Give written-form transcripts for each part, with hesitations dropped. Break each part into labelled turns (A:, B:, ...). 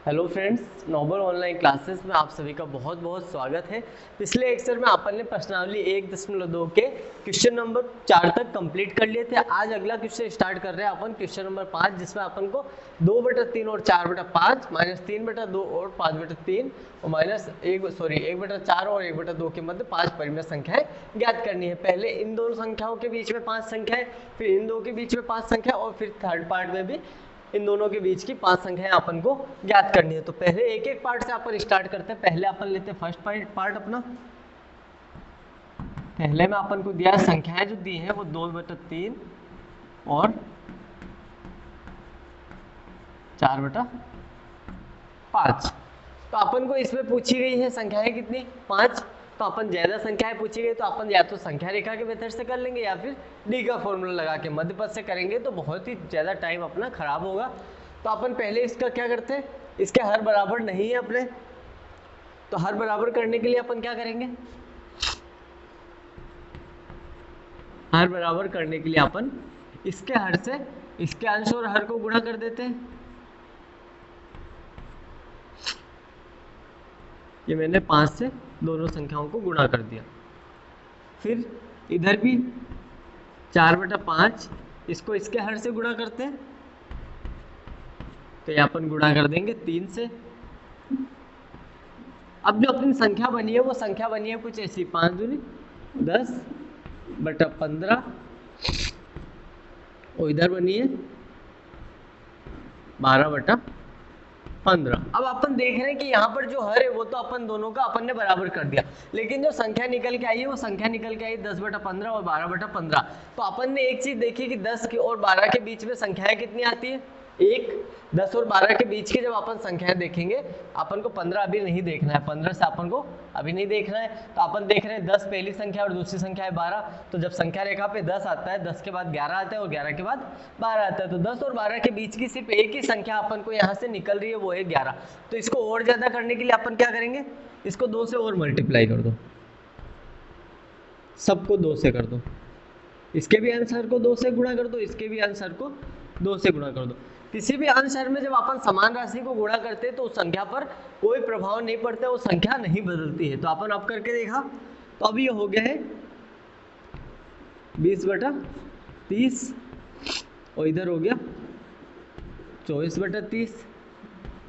A: Hello friends, Noble online classes में आप सभी का बहुत बहुत स्वागत है। पिछले लेक्चर में अपन ने प्रश्नावली 1.2 के क्वेश्चन नंबर 4 तक कंप्लीट कर लिए थे। आज अगला क्वेश्चन स्टार्ट कर रहे हैं अपन क्वेश्चन नंबर 5, जिसमें अपन को 2/3 और 4/5 -3/2 और 5/3 और -1/4 और 1/2 के मध्य 5 परिमेय संख्याएं ज्ञात करनी है। पहले इन दोनों संख्याओं के बीच में 5 संख्याएं, फिर इन दो के बीच में 5 संख्या और फिर थर्ड पार्ट में भी इन दोनों के बीच की 5 संख्याएं अपन को ज्ञात करनी है। तो पहले एक एक पार्ट से अपन स्टार्ट करते हैं। पहले अपन लेते हैं फर्स्ट पार्ट अपना। पहले में अपन को दिया संख्याएं जो दी है वो 2/3 और 4/5। तो अपन को इसमें पूछी गई है संख्याएं कितनी, 5। तो अपन ज्यादा संख्याएं पूछी गई तो अपन या तो संख्या रेखा के मेथड से कर लेंगे या फिर डी का फॉर्मूला लगा के मध्य पद से करेंगे, तो बहुत ही ज्यादा टाइम अपना खराब होगा। तो अपन पहले इसका क्या करते हैं, इसके हर बराबर नहीं है अपने, तो हर बराबर करने के लिए अपन क्या करेंगे, हर बराबर करने के लिए अपन इसके हर से इसके अंश और हर को गुणा कर देते हैं। ये मैंने 5 से दोनों संख्याओं को गुणा कर दिया। फिर इधर भी 4/5, इसको इसके हर से गुणा करते हैं, तो यहाँ अपन गुणा कर देंगे 3 से। अब जो अपनी संख्या बनी है वो संख्या बनी है कुछ ऐसी, 5 दूनी 10/15 और इधर बनी है 12/15। अब अपन देख रहे हैं कि यहाँ पर जो हर है वो तो अपन दोनों का अपन ने बराबर कर दिया, लेकिन जो संख्या निकल के आई है वो संख्या निकल के आई 10/15 और 12/15। तो अपन ने एक चीज देखी कि 10 और 12 के बीच में संख्याएं कितनी आती है, 1। 10 और 12 के बीच की जब अपन संख्याएं देखेंगे, अपन को 15 अभी नहीं देखना है, 15 से अपन को अभी नहीं देखना है। तो अपन देख रहे हैं 10 पहली संख्या और दूसरी संख्या है 12। तो जब संख्या रेखा पे 10 आता है, 10 के बाद 11 आता है और 11 के बाद 12 आता है, तो 10 और 12 के बीच की सिर्फ एक ही संख्या अपन को यहाँ से निकल रही है, वो है 11। तो इसको और ज्यादा करने के लिए अपन क्या करेंगे, इसको 2 से और मल्टीप्लाई कर दो, सबको 2 से कर दो, इसके भी आंसर को 2 से गुणा कर दो, इसके भी आंसर को 2 से गुणा कर दो। किसी भी आंसर में जब अपन समान राशि को गुणा करते हैं तो उस संख्या पर कोई प्रभाव नहीं पड़ता, वो संख्या नहीं बदलती है। तो अपन अब करके देखा, तो अभी ये हो गया है 20/30 और इधर हो गया 24/30।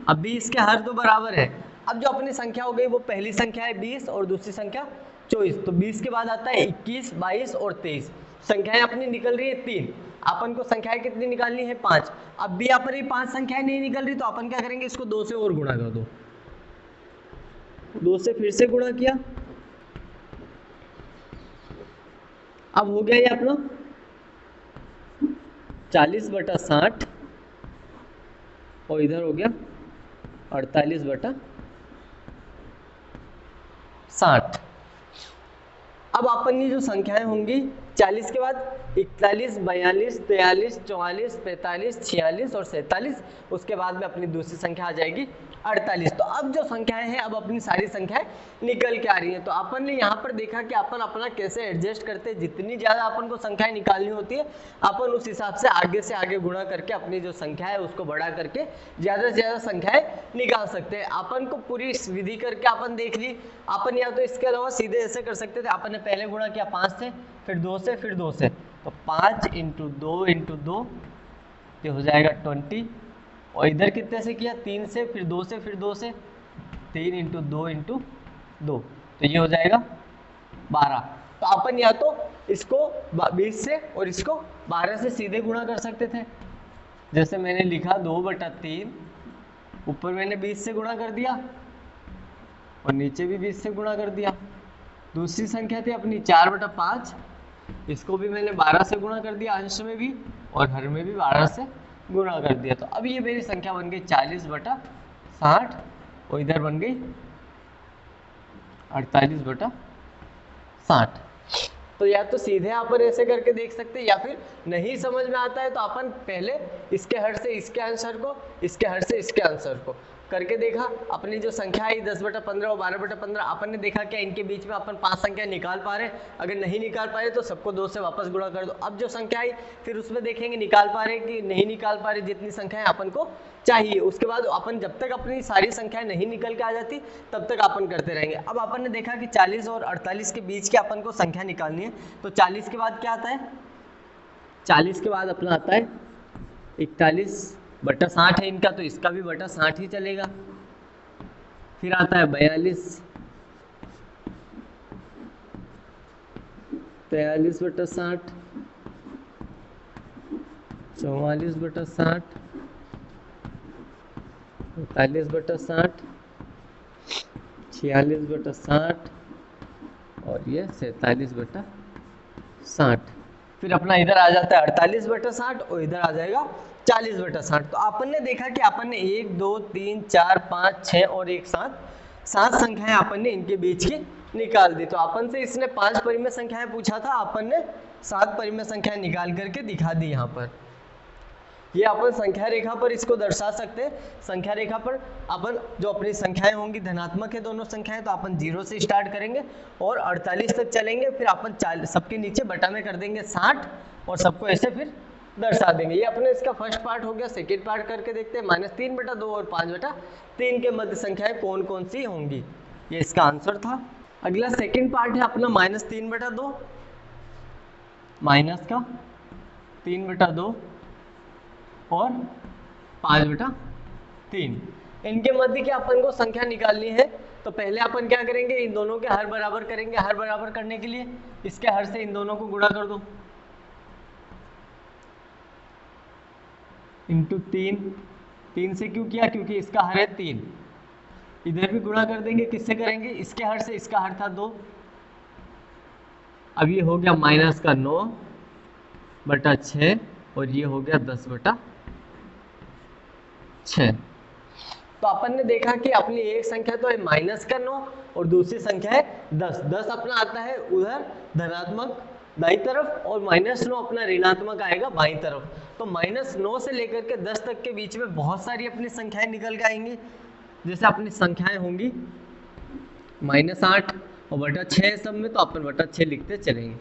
A: अब 20 के हर तो बराबर है। अब जो अपनी संख्या हो गई वो पहली संख्या है 20 और दूसरी संख्या 24। तो 20 के बाद आता है 21, 22 और 23। संख्याएं अपनी निकल रही है 3, अपन को संख्याएं कितनी निकालनी है 5। अब भी यहाँ पर 5 संख्याएं नहीं निकल रही, तो अपन क्या करेंगे, इसको 2 से और गुणा कर दो, 2 से फिर से गुणा किया। अब हो गया ये अपना 40/60 और इधर हो गया 48/60। अब अपन की जो संख्याएं होंगी 40 के बाद 41, 42, 43, 44, 45, 46 और 47, उसके बाद में अपनी दूसरी संख्या आ जाएगी 48। तो अब जो संख्याएं हैं, अब अपनी सारी संख्याएं निकल के आ रही हैं। तो अपन ने यहाँ पर देखा कि अपन अपना कैसे एडजस्ट करते हैं, जितनी ज्यादा अपन को संख्याएं निकालनी होती है अपन उस हिसाब से आगे गुणा करके अपनी जो संख्या है उसको बढ़ा करके ज्यादा से ज्यादा संख्याएं निकाल सकते हैं। अपन को पूरी विधि करके अपन देख ली। अपन या तो इसके अलावा सीधे ऐसे कर सकते थे, अपन ने पहले गुणा किया 5 से, फिर 2 से, फिर 2 से, तो 5 × 2 × 2 ये हो जाएगा 20। और इधर कितने से किया, 3 से, फिर 2 से, फिर 2 से, 3 × 2 × 2, तो ये हो जाएगा 12। तो अपन या तो इसको 20 से और इसको 12 से सीधे गुणा कर सकते थे, जैसे मैंने लिखा 2/3, ऊपर मैंने 20 से गुणा कर दिया और नीचे भी 20 से गुणा कर दिया। दूसरी संख्या थी अपनी 4/5, इसको भी मैंने 12 से गुणा कर दिया, अंश में भी और हर में भी 12 से गुणा कर दिया। तो अब ये मेरी संख्या बन गई 40/60 और इधर बन गई 48/60। तो या तो सीधे अपन ऐसे करके देख सकते हैं, या फिर नहीं समझ में आता है तो अपन पहले इसके हर से इसके आंसर को, इसके हर से इसके आंसर को करके देखा, अपनी जो संख्या आई 10/15 और 12/15, अपन ने देखा क्या इनके बीच में अपन 5 संख्या निकाल पा रहे हैं। अगर नहीं निकाल पाए तो सबको 2 से वापस गुणा कर दो। अब जो संख्या आई फिर उसमें देखेंगे निकाल पा रहे कि नहीं निकाल पा रहे, जितनी संख्याएं अपन को चाहिए। उसके बाद अपन जब तक अपनी सारी संख्याएं नहीं निकल के आ जाती तब तक अपन करते रहेंगे। अब अपन ने देखा कि 40 और 48 के बीच के अपन को संख्या निकालनी है, तो 40 के बाद क्या आता है, 40 के बाद अपना आता है 41/60 है इनका, तो इसका भी बटा 60 ही चलेगा। फिर आता है 42, 43/60, 44/60, 45/60, 46/60 और ये 47/60। फिर अपना इधर आ जाता है 48/60 और इधर आ जाएगा 40/60। तो अपन ने देखा कि अपन ने 1 2 3 4 5 6 और एक साथ 7 संख्याएं अपन ने इनके बीच की निकाल दी। तो अपन से इसने 5 परिमेय संख्याएं पूछा था, अपन ने 7 परिमेय संख्याएं निकाल करके दिखा दी। यहाँ पर ये अपन संख्या रेखा पर इसको दर्शा सकते हैं। संख्या रेखा पर अपन जो अपनी संख्याएं होंगी धनात्मक है दोनों संख्याएं, तो अपन 0 से स्टार्ट करेंगे और 48 तक चलेंगे। फिर अपन सबके नीचे बटा में कर देंगे 60 और सबको ऐसे फिर दर्शा देंगे। ये अपने इसका फर्स्ट पार्ट हो गया। सेकेंड पार्ट करके देखते हैं। -3/2 और 5/3 के मध्य संख्याएं कौन कौन सी होंगी, ये इसका आंसर था। अगला सेकेंड पार्ट है अपना -3/2 माइनस का 3/2 और 5/3, इनके मध्य की अपन को संख्या निकालनी है। तो पहले अपन क्या करेंगे, इन दोनों के हर बराबर करेंगे। हर बराबर करने के लिए इसके हर से इन दोनों को गुणा कर दो, इंटू 3 से क्यों किया, क्योंकि इसका हर है 3। इधर भी गुणा कर देंगे, किससे करेंगे, इसके हर से, इसका हर था 2। अब ये हो गया -9/6 और ये हो गया 10/6। तो अपन ने देखा कि अपनी एक संख्या तो है -9 और दूसरी संख्या है 10। 10 अपना आता है उधर धनात्मक दाईं तरफ और -9 अपना ऋणात्मक आएगा बाईं तरफ। तो -9 से लेकर के 10 तक के बीच में बहुत सारी अपनी संख्याएं निकल के आएंगी। जैसे अपनी संख्याएं होंगी -8 और बटा 6 सब में, तो अपन बटा 6 लिखते चलेंगे।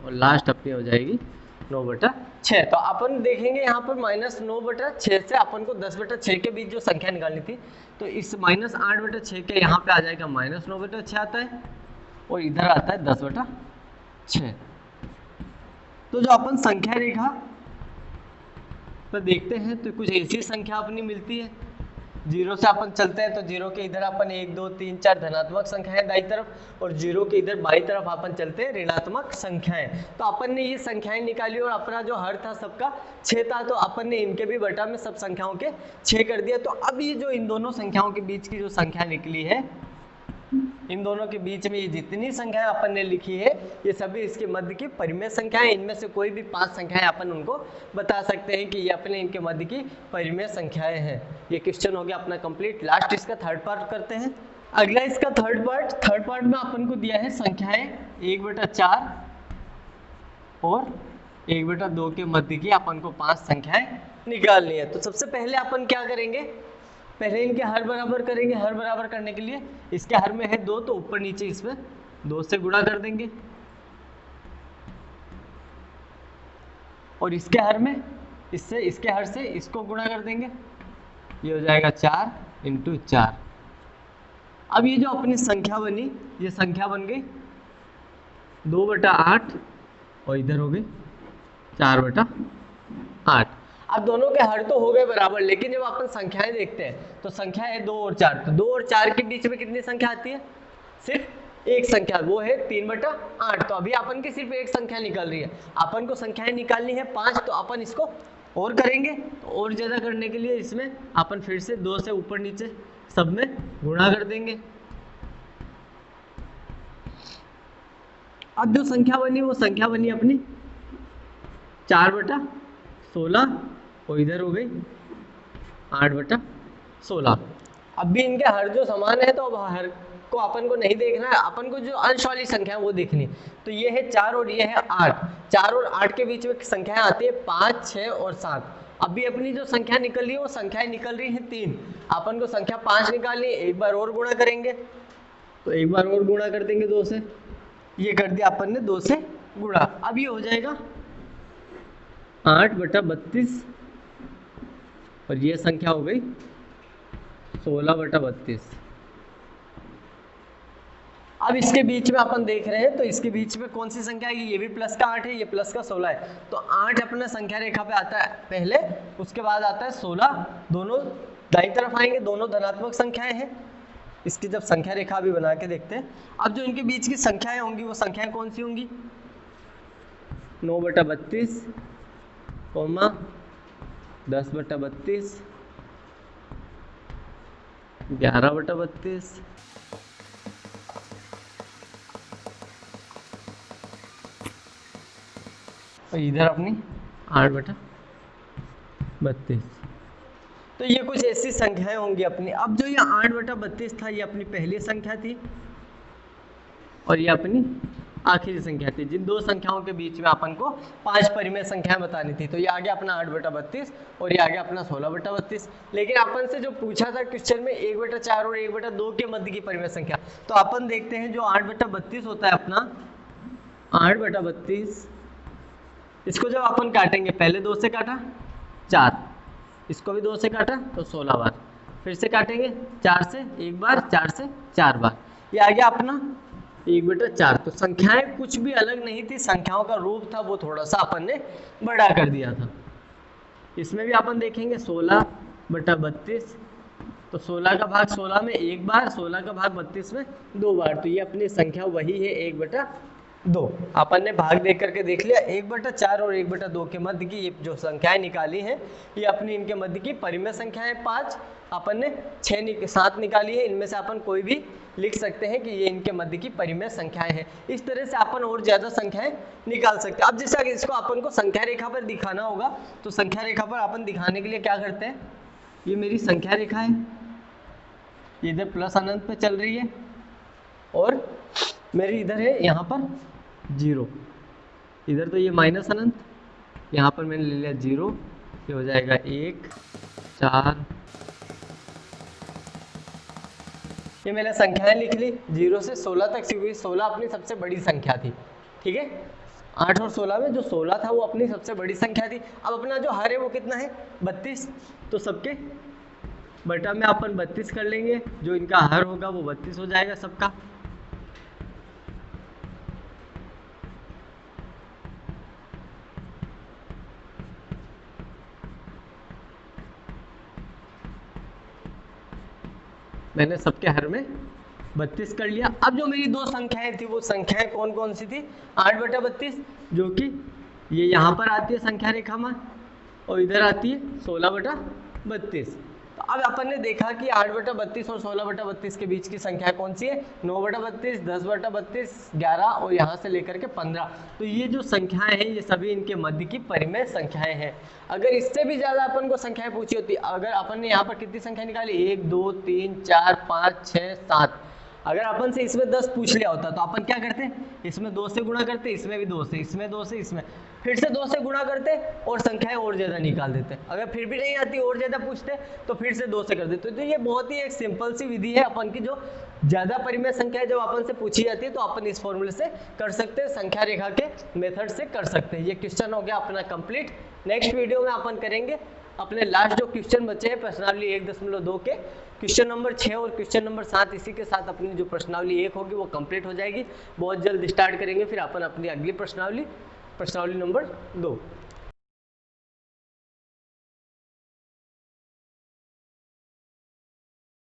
A: और लास्ट अपनी हो जाएगी 9/6। तो अपन देखेंगे यहाँ पर -9/6 से अपन को 10/6 के बीच जो संख्या निकालनी थी, तो इस -8/6 के यहाँ पे आ जाएगा -9/6 आता है और इधर आता है 10/6। तो जो अपन संख्या रेखा पर देखते हैं तो कुछ ऐसी संख्या अपनी मिलती है। 0 से अपन चलते हैं तो 0 के इधर अपन 1 2 3 4 धनात्मक संख्याएं दाईं तरफ और 0 के इधर बाईं तरफ अपन चलते हैं ऋणात्मक संख्याएं। तो अपन ने ये संख्याएं निकाली और अपना जो हर था सबका 6 था, तो अपन ने इनके भी बटा में सब संख्याओं के 6 कर दिया। तो अब ये जो इन दोनों संख्याओं के बीच की जो संख्या निकली है, इन दोनों के बीच में ये जितनी संख्याएं अपन ने लिखी है ये सभी इसके मध्य की परिमेय संख्याएं। इनमें से कोई भी 5 संख्याएं अपन उनको बता सकते हैं कि ये अपने इनके मध्य की परिमेय संख्याएं हैं। ये क्वेश्चन हो गया अपना कंप्लीट। लास्ट इसका थर्ड पार्ट करते हैं। अगला इसका थर्ड पार्ट में अपन को दिया है संख्याएं 1/4 और 1/2 के मध्य की अपन को 5 संख्याएं निकालनी है। तो सबसे पहले अपन क्या करेंगे, पहले इनके हर बराबर करेंगे। हर बराबर करने के लिए इसके हर में है 2, तो ऊपर नीचे इसमें 2 से गुणा कर देंगे और इसके हर में इससे, इसके हर से इसको गुणा कर देंगे। ये हो जाएगा 4 × 4। अब ये जो अपनी संख्या बनी, ये संख्या बन गई 2/8 और इधर हो गई 4/8। अब दोनों के हर तो हो गए बराबर, लेकिन जब अपन संख्याएं देखते हैं तो संख्या है 2 और 4। तो 2 और 4 के बीच में कितनी संख्या आती है, सिर्फ एक संख्या, वो है 3/8। तो अभी अपन की सिर्फ एक संख्या निकल रही है। अपन को संख्याएं निकालनी है 5, तो अपन इसको और करेंगे। तो और ज़्यादा करने के लिए इसमें अपन फिर से 2 से ऊपर नीचे सब में गुणा कर देंगे। अब जो संख्या बनी वो संख्या बनी अपनी 4/16 और इधर हो गई 8/16। अब भी इनके हर जो समान है तो अब हर को अपन को नहीं देखना है, अपन को जो अंश वाली संख्या है वो देखनी। तो ये है 4 और ये है 8। 4 और 8 के बीच में संख्याएं आती है 5, 6 और 7। अभी अपनी जो संख्या निकल रही है वो संख्याएं निकल रही है 3। अपन को संख्या 5 निकालनी है, एक बार और गुणा करेंगे, तो एक बार और गुणा कर देंगे 2 से। ये कर दिया अपन ने 2 से गुणा। अब ये हो जाएगा 8/32 और ये संख्या हो गई 16/32। अब इसके बीच में अपन देख रहे हैं तो इसके बीच में कौन सी संख्या है, ये भी प्लस का 8 है, ये प्लस का 16 है। तो 8 अपने संख्या रेखा पे आता है पहले, उसके बाद आता है 16। दोनों दाईं तरफ आएंगे, दोनों धनात्मक संख्याएं हैं। इसकी जब संख्या रेखा भी बना के देखते हैं। अब जो इनके बीच की संख्याएं होंगी वो संख्याएं कौन सी होंगी, 9/32, 10/32, 11/32, और इधर अपनी 8/32। तो ये कुछ ऐसी संख्याएं होंगी अपनी। अब जो ये 8/32 था ये अपनी पहली संख्या थी और ये अपनी आखिरी संख्या थी। जिन दो संख्याओं के बीच में अपन को 5 परिमेय संख्याएं बतानी थी। तो ये आ गया अपना 8/32 और ये आ गया अपना 16/32। लेकिन अपन से जो पूछा था क्वेश्चन में 1/4 और 1/2 के मध्य की परिमेय संख्या, तो अपन देखते हैं जो 8/32 होता है अपना 8/32, इसको जब अपन काटेंगे, पहले 2 से काटा 4, इसको भी 2 से काटा तो 16 बार, फिर से काटेंगे 4 से 1 बार, 4 से 4 बार, ये आ गया अपना 1/4। तो संख्याएं कुछ भी अलग नहीं थी, संख्याओं का रूप था वो थोड़ा सा अपन ने बड़ा कर दिया था। इसमें भी अपन देखेंगे 16/32, तो 16 का भाग 16 में 1 बार, 16 का भाग 32 में 2 बार। तो ये अपनी संख्या वही है 1/2। अपन ने भाग देख करके देख लिया। 1/4 और 1/2 के मध्य की ये जो संख्याएं निकाली हैं ये अपनी इनके मध्य की परिमेय संख्याएं 5। अपन ने 7 निकाली है, इनमें से अपन कोई भी लिख सकते हैं कि ये इनके मध्य की परिमेय संख्याएं हैं। इस तरह से अपन और ज्यादा संख्याएं निकाल सकते हैं। अब जैसा कि इसको अपन को संख्या रेखा पर दिखाना होगा, तो संख्या रेखा पर अपन दिखाने के लिए क्या करते हैं, ये मेरी संख्या रेखा है, ये इधर प्लस अनंत पे चल रही है और मेरी इधर है यहाँ पर 0, इधर तो ये माइनस अनंत, यहाँ पर मैंने ले लिया 0, ये हो जाएगा 1, 4। ये मैंने संख्याएं लिख ली 0 से 16 तक, क्योंकि 16 अपनी सबसे बड़ी संख्या थी। ठीक है, 8 और 16 में जो 16 था वो अपनी सबसे बड़ी संख्या थी। अब अपना जो हर है वो कितना है, 32। तो सबके बटा में अपन 32 कर लेंगे, जो इनका हर होगा वो 32 हो जाएगा सबका। मैंने सबके हर में 32 कर लिया। अब जो मेरी 2 संख्याएं थी वो संख्याएं कौन कौन सी थी, 8/32 जो कि ये यहाँ पर आती है संख्या रेखा में और इधर आती है 16/32। तो अब अपन ने देखा कि 8/32 और 16/32 के बीच की संख्या कौन सी है, 9/32, 10/32, 11 और यहाँ से लेकर के 15। तो ये जो संख्याएं हैं ये सभी इनके मध्य की परिमेय संख्याएं हैं। अगर इससे भी ज्यादा अपन को संख्याएं पूछी होती, अगर अपन ने यहाँ पर कितनी संख्या निकाली, 1, 2, 3, 4, 5, 6, 7, अगर अपन से इसमें 10 पूछ लिया होता तो अपन क्या करते, इसमें 2 से गुणा करते, इसमें भी 2 से, इसमें 2 से, इसमें फिर से 2 से गुणा करते और संख्याएं और ज्यादा निकाल देते। अगर फिर भी नहीं आती और ज्यादा पूछते तो फिर से 2 से कर देते। तो ये बहुत ही एक सिंपल सी विधि है अपन की, जो ज्यादा परिमेय संख्या जब अपन से पूछी जाती है तो अपन इस फॉर्मूले से कर सकते हैं, संख्या रेखा के मेथड से कर सकते हैं। ये क्वेश्चन हो गया अपना कंप्लीट। नेक्स्ट वीडियो में अपन करेंगे अपने लास्ट जो क्वेश्चन बचे हैं प्रश्नावली 1.2 के, क्वेश्चन नंबर 6 और क्वेश्चन नंबर 7। इसी के साथ अपनी जो प्रश्नावली 1 होगी वो कंप्लीट हो जाएगी। बहुत जल्द स्टार्ट करेंगे फिर अपन अपनी अगली प्रश्नावली नंबर 2।